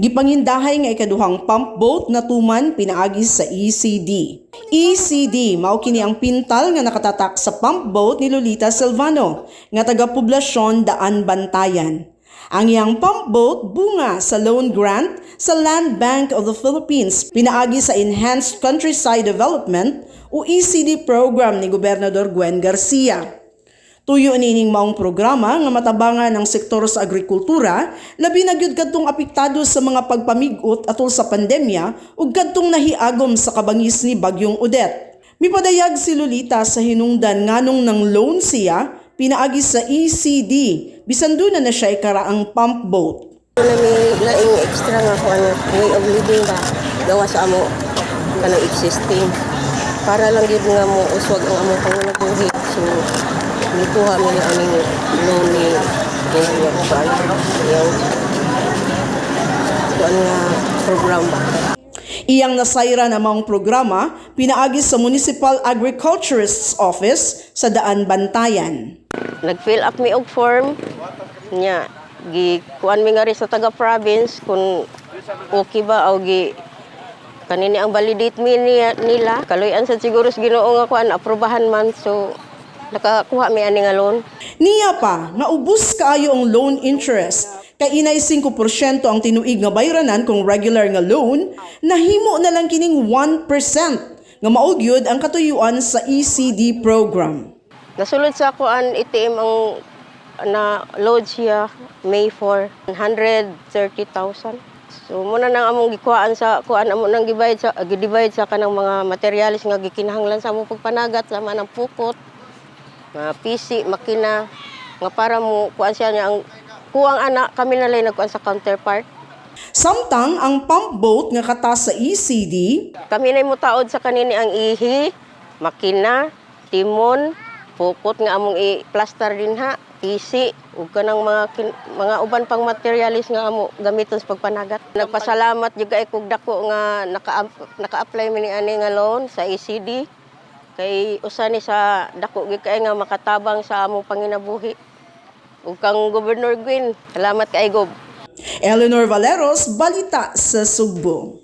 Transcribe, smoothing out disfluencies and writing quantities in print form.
Gipangindahay nga ikaduhang pump boat na tuman pinaagi sa ECD. ECD mao kini ang pintal nga nakatatak sa pump boat ni Lolita Silvano nga taga-poblasyon Daan Bantayan. Ang iyang pump boat bunga sa loan grant sa Land Bank of the Philippines pinaagi sa Enhanced Countryside Development o ECD program ni Gobernador Gwen Garcia. Tuyo nining maong programa nga matabangan ang sektor sa agrikultura, labi na gyud kadtong apektado sa mga pagpamigot atol sa pandemya ug kadtong nahiagom sa kabangis ni Bagyong Odette. Mipadayag si Lolita sa hinungdan nganong nang loan siya pinaagi sa ECD bisan doon na siya ikaraang pump boat. May laing extra nga kuan way of living ba gawa sa amo kanang existing para lang gyud nga mo uswag ang among panginabuhi. So nikuha mo yung aming loan ni yung kuan nga program ba. Iyang nasayra namang programa pinaagi sa Municipal Agriculturist's Office sa Daan Bantayan. Nag-fill up mi og form nya kuan mi nga rin sa taga-province kung okay ba o kanini ang validate mi nila kaluyan sa siguro sa Ginoo nga kuan aprobahan man so nakakuha mi ani nga loan. Niya pa nga ubos kaayo ang loan interest kay inay 5% ang tinuig nga bayranan kung regular nga loan nahimo na lang kining 1% nga mao gyud ang katuyuan sa ECD program. Nasulod sa kuan ATM ang na load siya May 4 130,000. So muna nang among gikuhaan sa kuan amo nang gidivide sa kanang mga materials nga gikinahanglan sa among pagpanagat sama ng pukot, mga PC, makina nga para mo kuan siya niya ang kuang anak kami na lang nagkuan sa counterpart. Samtang ang pump boat nga kata sa ECD, Kami na mutaod sa kanini ang ihi, makina, timon, pukot nga among i-plaster din ha, PC, ug kanang mga uban pang materialis nga amo gamiton sa pagpanagat. Nagpasalamat jud kay kog dako nga naka-apply mi ni ani nga loan sa ECD. Kay usa ni sa dako gyud kay nga makatabang sa among panginabuhi. Ug kang Governor Gwen, salamat kay Gob. Eleanor Valeros, Balita sa Sugbo.